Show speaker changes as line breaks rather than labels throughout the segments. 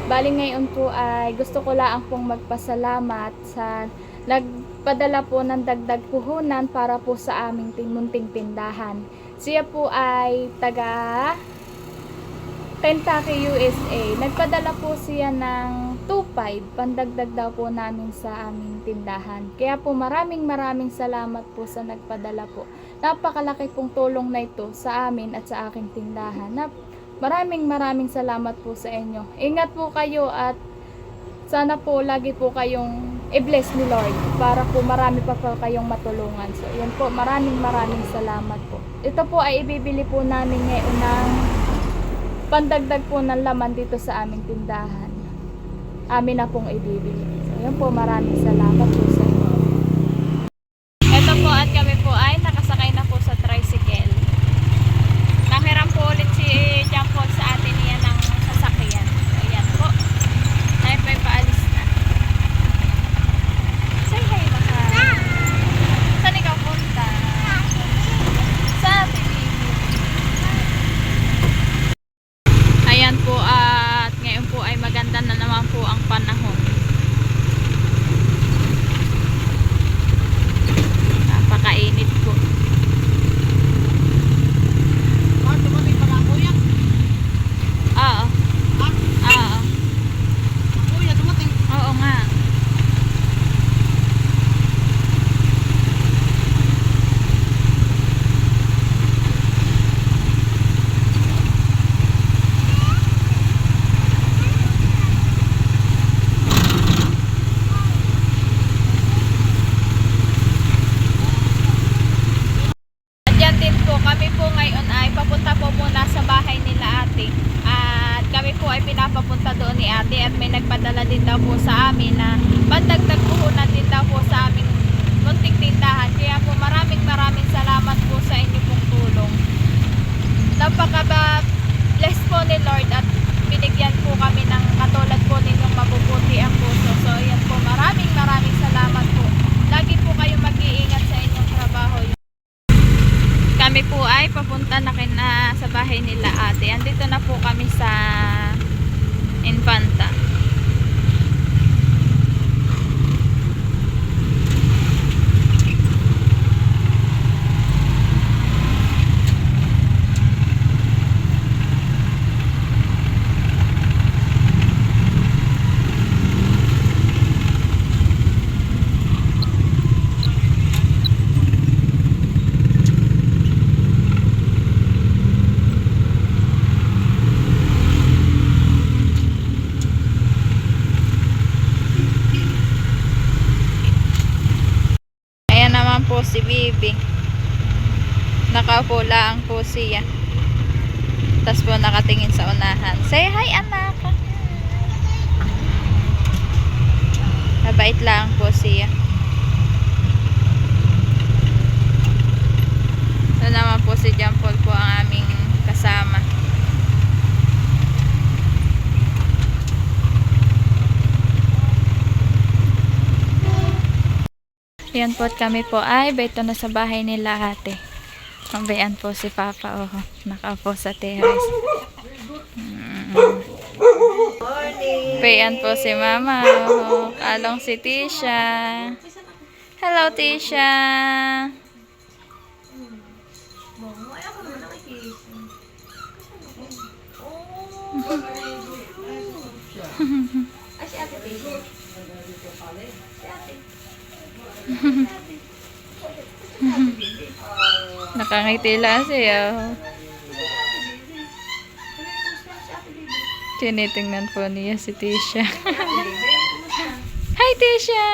Bali ngayon po ay gusto ko lang pong magpasalamat sa nagpadala po ng dagdag puhunan para po sa aming munting tindahan. Siya po ay taga Kentucky, USA. Nagpadala po siya ng 2.5 pandagdag daw po namin sa aming tindahan. Kaya po maraming salamat po sa nagpadala po. Napakalaki pong tulong na ito sa amin at sa aking tindahan. Maraming salamat po sa inyo. Ingat po kayo at sana po lagi po kayong i-bless ni Lord para po marami pa po kayong matulungan. So, yan po. Maraming salamat po. Ito po ay ibibili po namin ngayon ng pandagdag po ng laman dito sa aming tindahan. Amin na pong ibibili. So, yan po. Maraming salamat po sa inyo. Ito po at kami po ay nakasakay na po sa tricycle. Nanghiram po ulit si John Paul sa atin niya ng sasakyan. So, ayan po. Tayo po ay paalis na. Say hi, baka. Saan ikaw punta? Sa baby. Ayan po at ngayon po ay maganda na naman po ang panahon. Napakainit po. Oo. Oo. Oo nga. At yan din po, kami po ngayon ay papunta po muna sa bahay nila ate. At kami po ay pinapapunta doon ni ate at may nagpadala din daw po sa amin na pandagdag puhunan din daw po sa aming munting tindahan. Kaya po maraming salamat po sa inyo pong tulong. Napaka-bless po ni Lord at binigyan po kami ng katulad po ninyong mabubuti ang puso. So yan po, maraming salamat po. Lagi po kayo mag-iingat sa inyong trabaho. Kami po ay papunta na sa bahay nila ate. Andito na po kami sa Infanta. Po si Bibi, nakaupo lang po siya, tapos po nakatingin sa unahan. Say hi anak. Mabait lang po siya. Ito naman po si John Paul po ang aming kasama. Yan po at kami po ay beto na sa bahay nila ate. Mabayan po si Papa nakaupo sa terrace. Bayan po si Mama along si Tisha. Hello Tisha. Nakangiti lang siya. Tinitingnan po niya si Tisha. Hi Tisha!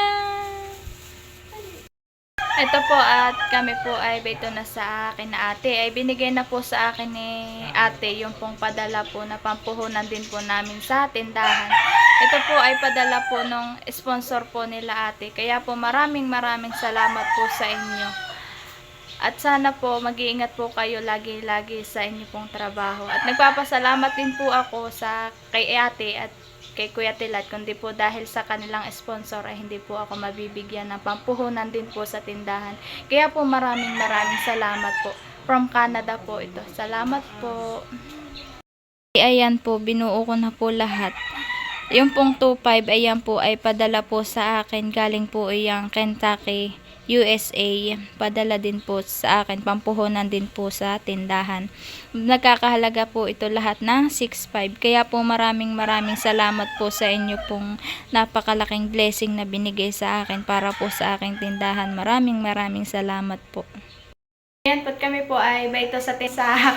Ito po at kami po ay beto na sa akin na ate. Ay binigay na po sa akin ni ate yung pong padala po na pampuhunan din po namin sa tindahan. Ito po ay padala po nung sponsor po nila ate. Kaya po maraming salamat po sa inyo. At sana po mag-iingat po kayo lagi sa inyo pong trabaho. At nagpapasalamat din po ako kay ate at kay Kuya Tilat, kundi po dahil sa kanilang sponsor ay hindi po ako mabibigyan ng pampuhunan din po sa tindahan. Kaya po maraming salamat po. From Canada po ito. Salamat po. Ayan po, binuo ko na po lahat. Yung pong 2.5, ayan po ay padala po sa akin. Galing po yung Kentucky, USA. Padala din po sa akin. Pampuhunan din po sa tindahan. Nagkakahalaga po ito lahat ng 6.5. Kaya po maraming salamat po sa inyo pong napakalaking blessing na binigay sa akin para po sa aking tindahan. Maraming salamat po. Ayan po, kami po ay baito sa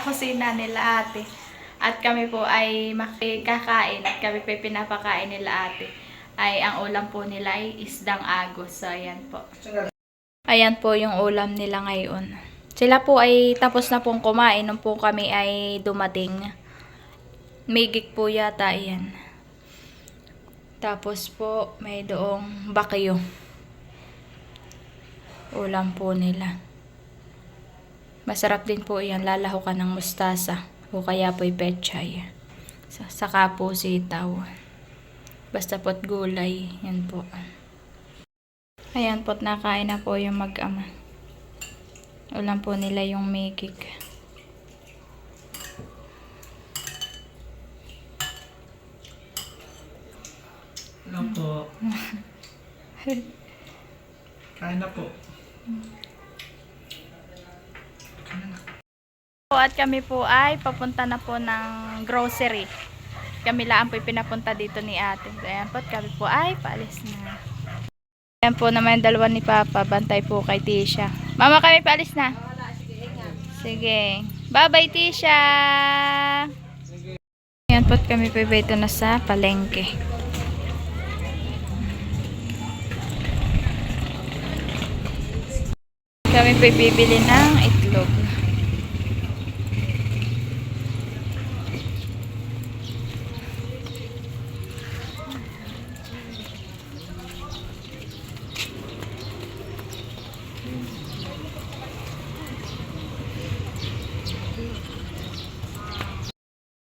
kusina nila ate. At kami po ay makikakain at kami po ay pinapakain nila ate. Ay ang ulam po nila ay isdang agos. So ayan po. Ayan po yung ulam nila ngayon. Sila po ay tapos na pong kumain nung po kami ay dumating. Migik po yata ayan. Tapos po may doong bakyo. Ulam po nila. Masarap din po yan, lalahukan ng mustasa o kaya po'y pechay. Saka po sitaw. Basta po't gulay, yan po. Ayan po't nakain na po yung mag-ama. Ulam po nila yung migik.
Ano po? Kain na po.
At kami po ay papunta na po ng grocery. Kami lang po pinapunta dito ni ate. Ayan po, kami po ay paalis na. Ayan po naman dalawa ni Papa. Bantay po kay Tisha. Mama, kami paalis na. Sige. Bye-bye, Tisha. Ayan po, kami po ito na sa palengke. Kami po bibili ng itlog.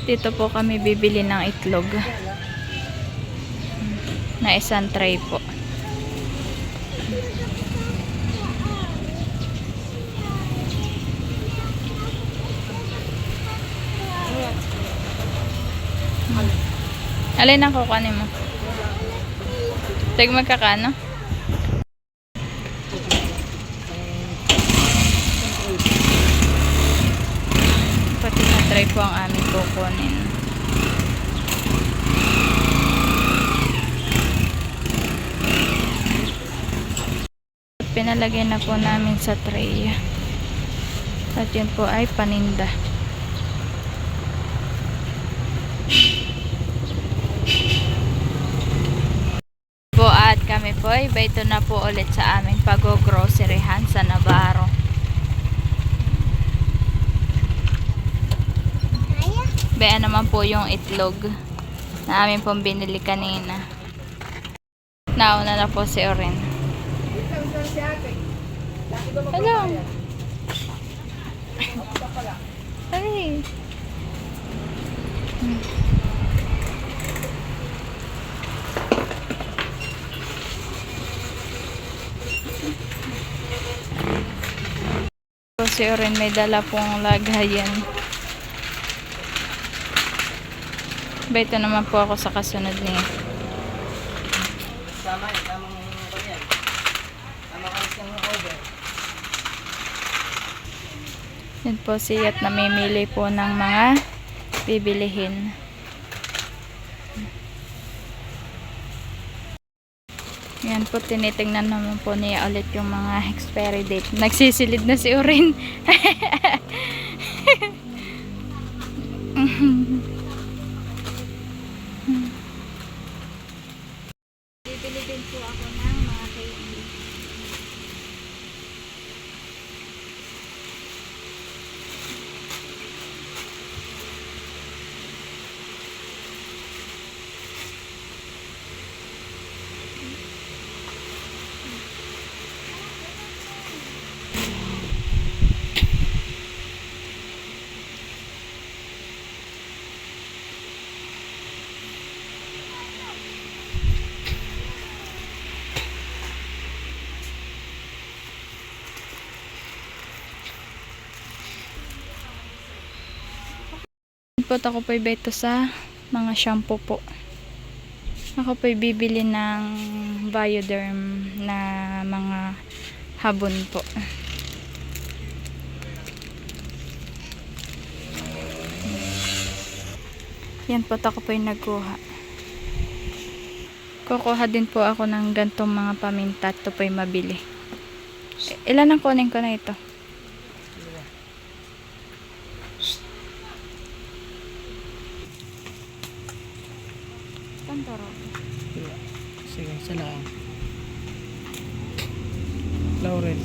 Dito po kami bibili ng itlog na isang tray po. Alin ang kukunin mo? Tig magkakano? Pati na try po ang aming kukunin. Pinalagay na po namin sa tray. At yun po ay paninda. Po at kami po ay baito na po ulit sa aming pag-groceryhan sa Navarro. Bea naman po yung itlog na amin pong binili kanina. Nauna na po si Oren. Hello. Ay. Si Oren may dala pong lagayan. Ito naman po ako sa kasunod niya.
Tama yun, tamang kanyan. Tama ka ng order.
Yan po siya at namimili po ng mga bibilihin. Yan po, tinitingnan naman po niya ulit yung mga expiry date. Nagsisilid na si Orin. Bibili din po ako ng mga candy. Ako po ibeto sa mga shampoo po. Ako po'y bibili ng Bioderm na mga habon po. Yan po, ako po'y nagkuha. Kukuha din po ako ng gantong mga paminta. Ito po'y mabili. Ilan ang kunin ko na ito? Pantoro.
Sige, isa lang. Lauren.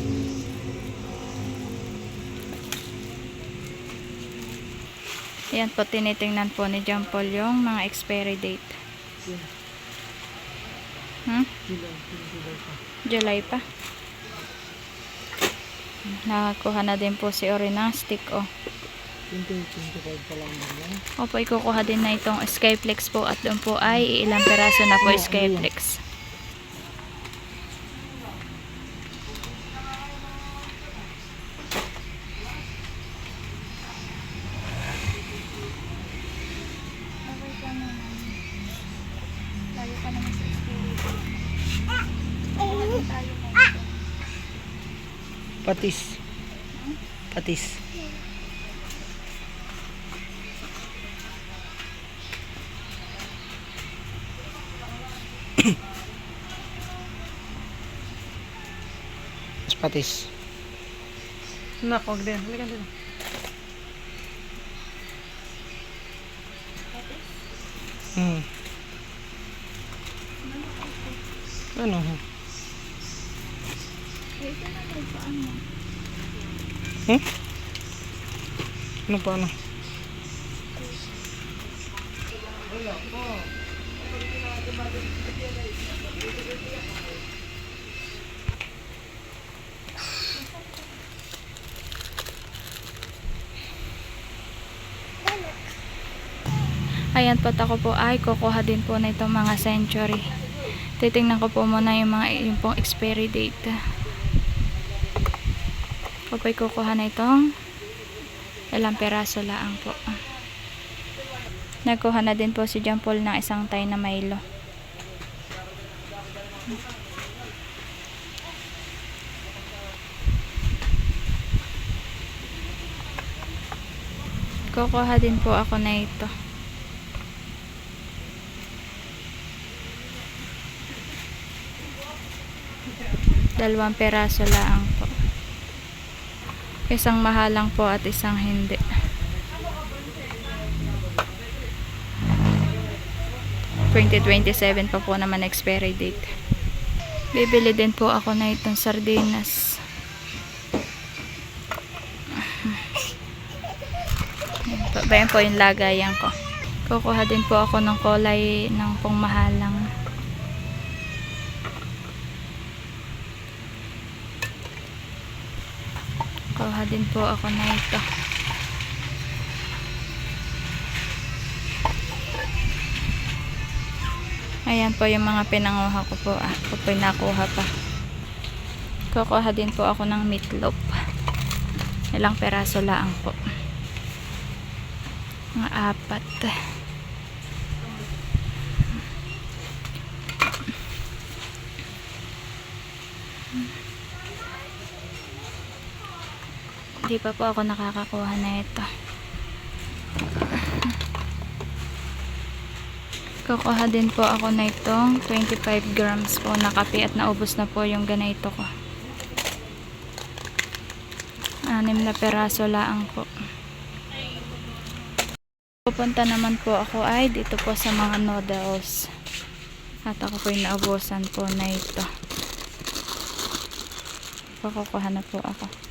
Ayan po, tinitingnan po ni John Paul yung mga expiry date. July pa. Nakakuha na din po si Ori ng stick, oh.
25 pa lang yan.
Opo, ikukuha din na itong Skyflex po at doon po ay ilang peraso na po Skyflex.
Patis. Patis. Patis. Nak, wag din. Halika din. Ano? Ano pa ano?
Ayan po, ako po ay kukuha din po na itong mga Century. Titingnan ko po muna yung pong expiry date. Ako po'y kukuha na itong ilang peraso lang po. Nagkuha na din po si John Paul ng isang tay na Milo. Kukuha din po ako na ito. Dalawang peraso lang po. Isang mahalang po at isang hindi. (2027) pa po naman expiry date. Bibili din po ako na itong sardinas. Bayan po yung lagayan ko. Kukuha din po ako ng kulay ng pong mahalang. Kuha din po ako na ito. Ayan po yung mga pinanguha ko po. Ako po yung nakuha pa. Kukuha din po ako ng meatloaf. Ilang peraso lang po. Mga 4. Hindi pa po ako nakakakuha na ito. Kukuha din po ako na itong 25 grams po na kape at naubos na po yung ganito ko. 6 na peraso lang po. Pupunta naman po ako ay dito po sa mga noodles. At ako po yung naubusan po na ito. Kukuha na po ako.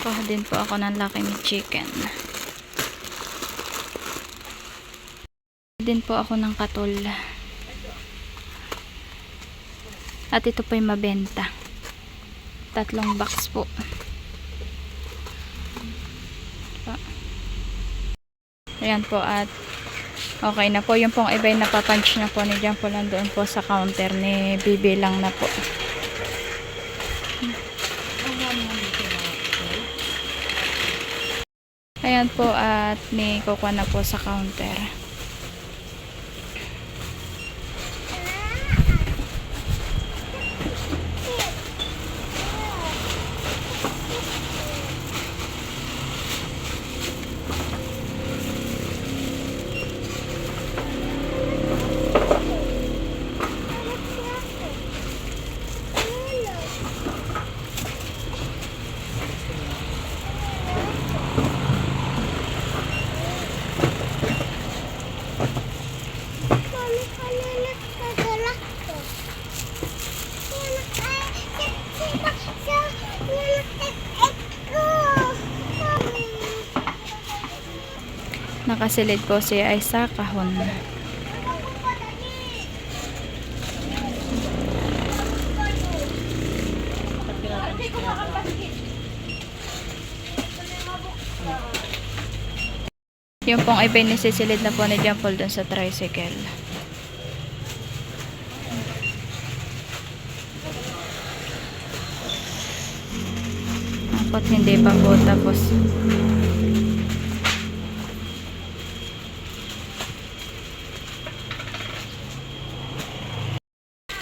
Kuha din po ako ng Lucky Me Chicken. Din po ako ng katul. At ito po yung mabenta. 3 box po. Ayan po at okay na po. Yung pong iba'y napapunch na po ni John Paul nandoon po sa counter ni bibilang na po. Ayan po at may kukuha na po sa counter. Nakasilid po siya ay sa kahon. Yung pong iba'y nisisilid na po ni John Paul dun sa tricycle. Dapat hindi pa po tapos.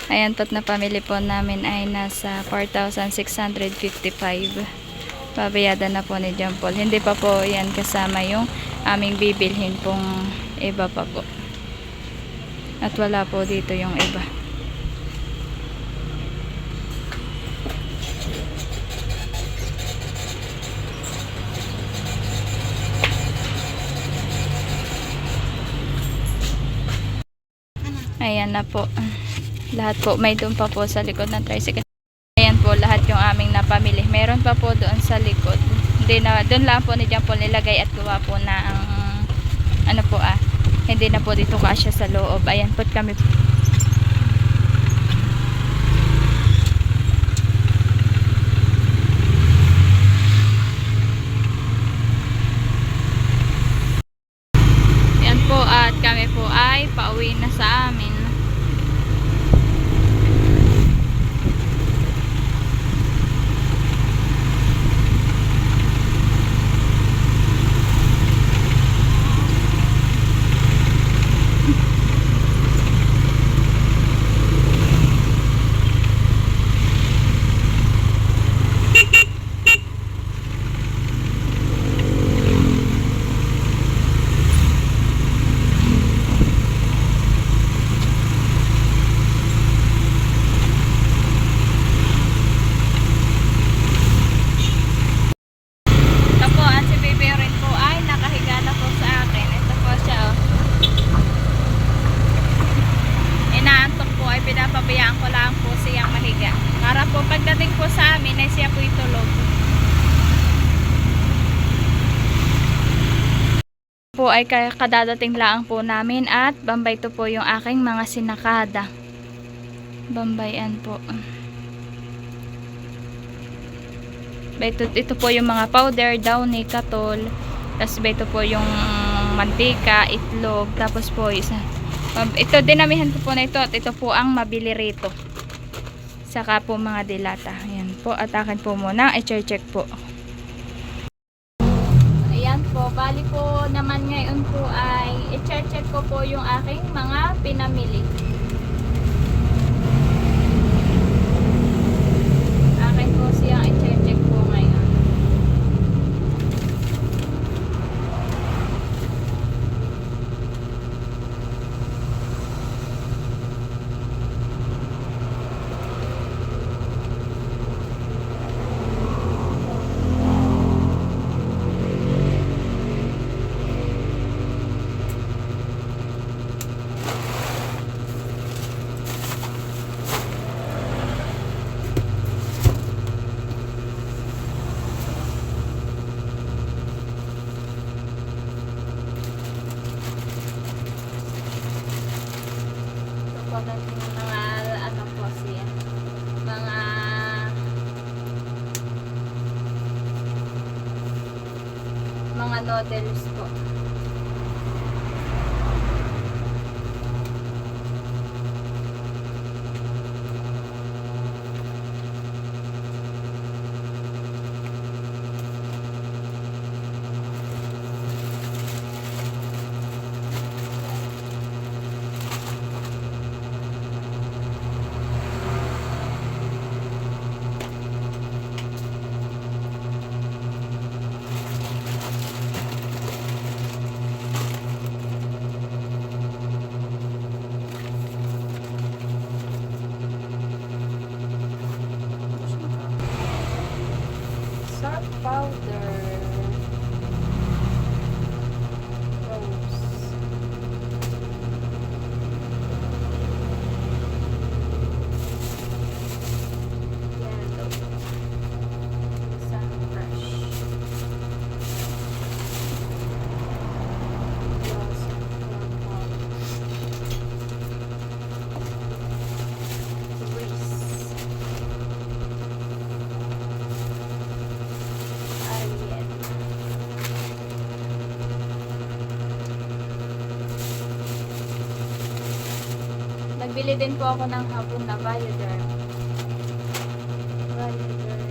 Ayan po't na pamili po namin ay nasa 4,655. Babayada na po ni John Paul. Hindi pa po yan kasama yung aming bibilhin pong iba pa po. At wala po dito yung iba. Ayan na po. Lahat po may doon pa po sa likod ng tricycle. Ayan po lahat yung aming napamili. Meron pa po doon sa likod. Hindi na, doon lang po ni John Paul nilagay at gawa po na ang ano po hindi na po dito kasya sa loob. Ayan po kami. Ayan po at kami po ay pauwi na sa amin. Pinapabayaan ko lang po siyang mahiga. Para po pagdating po sa amin ay siya po itulog. Po ay kadadating lang po namin at bambay to po yung aking mga sinakada. Bambayan po. Ito po yung mga powder, downy, katol. Tapos ito po yung mantika, itlog. Tapos po isa. Ito dinamihan ko po na ito at ito po ang mabili rito. Saka po mga dilata. Ayan po at akin po muna i-check po. Ayan po, bali po naman ngayon po ay i-check ko po yung aking mga pinamili. Akin po siyang i-check po ngayon. mga noodles po. Salt powder. Rose. Yellow. Sunbrush. Gloss and purple. Grease. Ariel. Nagbili din po ako ng hapon na Bioderm. Bioderm.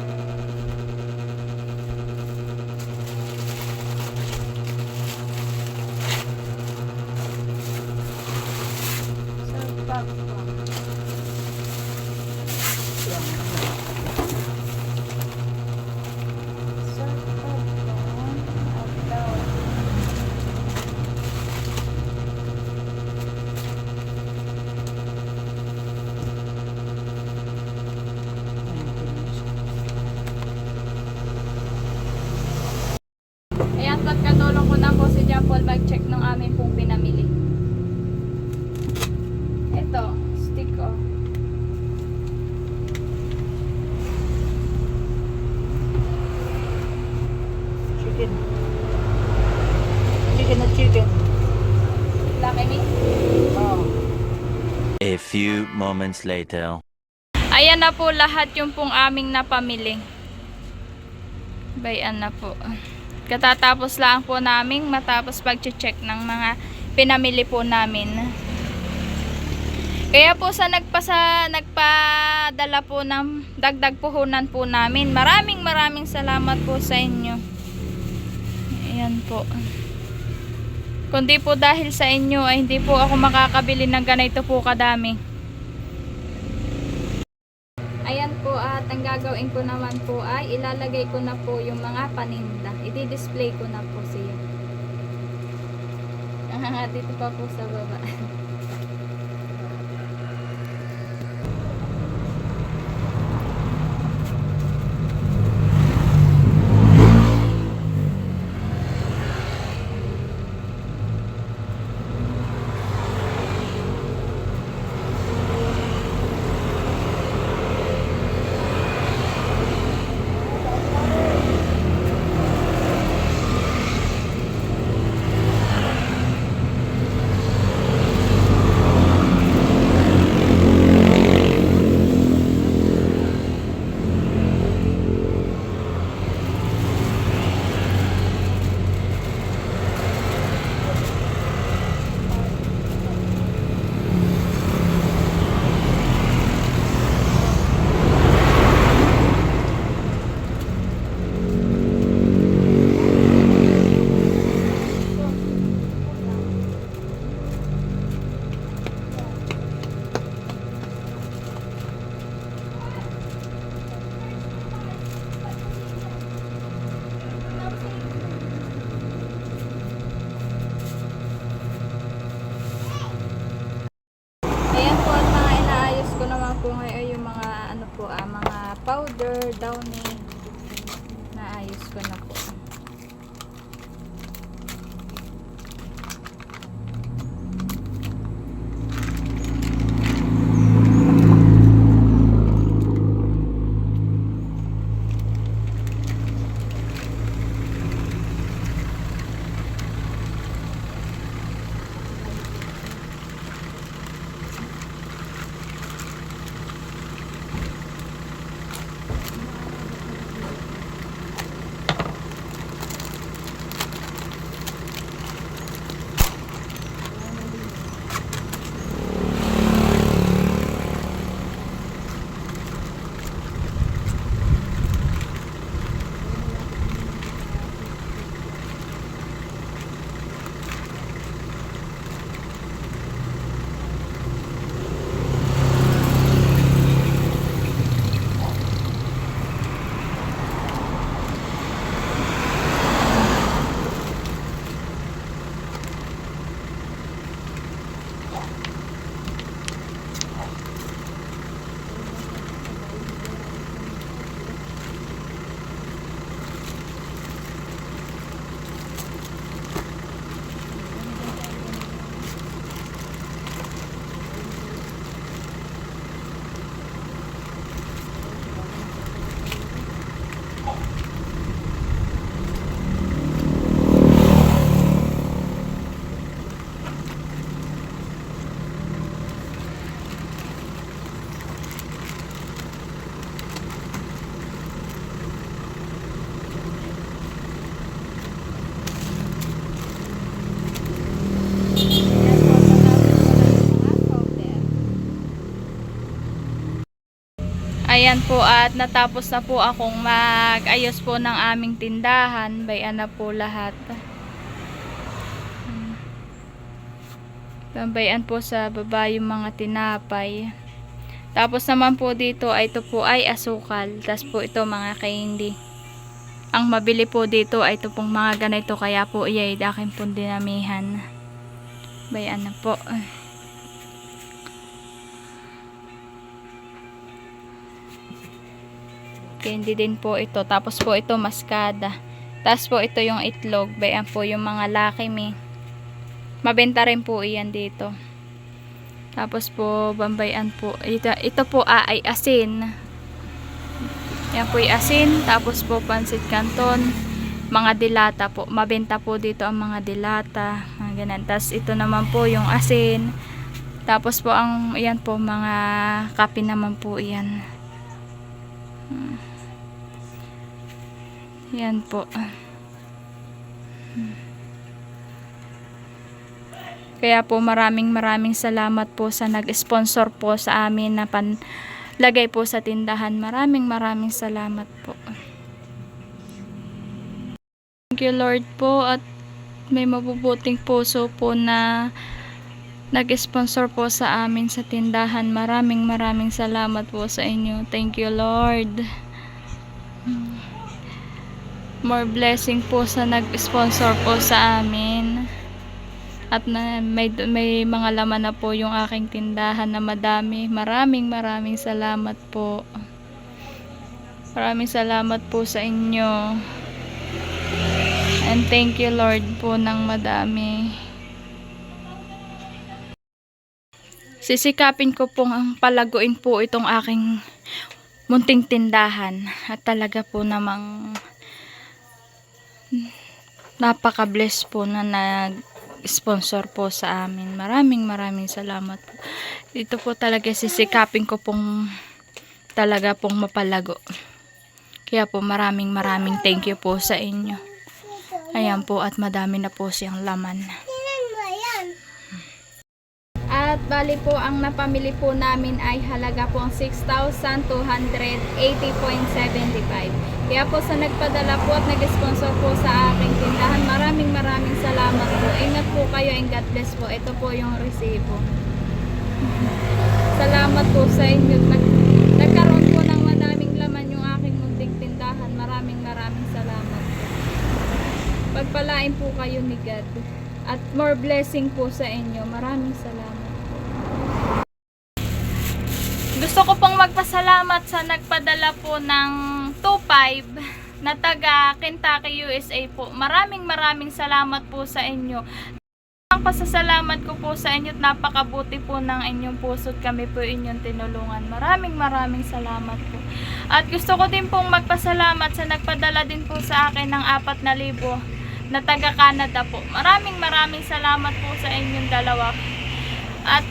Sarap po. Sarap po. Adlaw. Ayan, pagkatulong ko na po si John Paul mag-check ng amin pong pinamili. Ito, stick oh.
Chicken. Chicken na chicken.
Lucky me.
Oh.
A few moments later.
Ayan na po lahat yung pong aming napamili. Bayan na po. Katatapos lang po naming matapos pag-check ng mga pinamili po namin. Kaya po sa nagpadala po ng dagdag puhunan po namin. Maraming salamat po sa inyo. Ayan po. Kundi po dahil sa inyo ay hindi po ako makakabili ng ganito po kadami. Ayan po, at ang gagawin ko naman po ay ilalagay ko na po yung mga paninda. I-display ko na po siya. Dito pa po sa baba. powder, downy. Naayos ko na po. Ayan po, at natapos na po akong mag-ayos po ng aming tindahan. Bayan na po lahat. Bayan po sa baba yung mga tinapay. Tapos naman po dito, ay ito po ay asukal. Tapos po ito mga candy. Ang mabili po dito ay ito pong mga ganito. Kaya po iyay akin pong dinamihan. Bayan na po. Candy din po ito. Tapos po ito maskada. Tapos po ito yung itlog. Bayan po yung mga Lucky Me. Mabenta rin po iyan dito. Tapos po bambayan po. Ito po ay asin. Yan po yung asin. Tapos po pansit canton. Mga dilata po. Mabenta po dito ang mga dilata. Mga ganun. Tapos ito naman po yung asin. Tapos po ang iyan po mga kape naman po iyan. Yan po. Kaya po maraming salamat po sa nag-sponsor po sa amin na panlagay po sa tindahan. Maraming salamat po. Thank you Lord po, at may mabubuting puso po na nag-sponsor po sa amin sa tindahan. Maraming salamat po sa inyo. Thank you Lord. More blessing po sa nag-sponsor po sa amin. At may mga laman na po yung aking tindahan na madami. Maraming salamat po. Maraming salamat po sa inyo. And thank you Lord po ng madami. Sisikapin ko pong palaguin po itong aking munting tindahan. At talaga po namang napaka-bless po na nag-sponsor po sa amin. Maraming salamat po. Ito po talaga sisikapin ko pong talaga pong mapalago. Kaya po maraming thank you po sa inyo. Ayan po, at madami na po siyang laman. At bali po ang napamili po namin ay halaga po ang 6,280.75. Kaya po sa nagpadala po at nag-sponsor po sa aking tindahan, maraming salamat po. Ingat po kayo and God bless po. Ito po yung resibo. Salamat po sa inyo. Nagkaroon po ng madaming laman yung aking munting tindahan. Maraming salamat po. Pagpalain po kayo ni God. At more blessing po sa inyo. Maraming salamat. Gusto ko pong magpasalamat sa nagpadala po ng 2.5 na taga Kentucky, USA po. Maraming salamat po sa inyo. Ang pasasalamat ko po sa inyo at napakabuti po ng inyong puso at kami po inyong tinulungan. Maraming salamat po. At gusto ko din pong magpasalamat sa nagpadala din po sa akin ng 4,000 na taga Canada po. Maraming salamat po sa inyong dalawa. At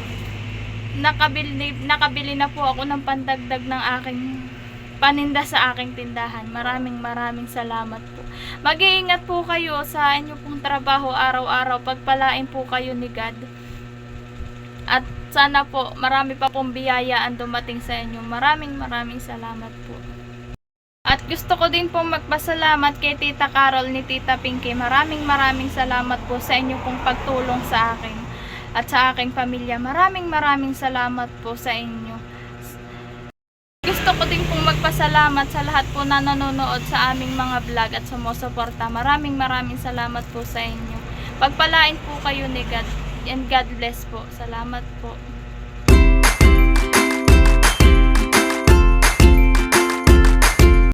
nakabili na po ako ng pandagdag ng aking paninda sa aking tindahan. Maraming salamat po. Mag-iingat po kayo sa inyo pong trabaho araw-araw. Pagpalain po kayo ni God. At sana po marami pa pong biyayaan dumating sa inyo. Maraming salamat po. At gusto ko din pong magpasalamat kay Tita Carol ni Tita Pinky. Maraming salamat po sa inyo pong pagtulong sa akin at sa aking pamilya. Maraming salamat po sa inyo. Gusto ko din pong magpasalamat sa lahat po na nanonood sa aming mga vlog at sumusuporta. Maraming salamat po sa inyo. Pagpalain po kayo ni God and God bless po. Salamat po.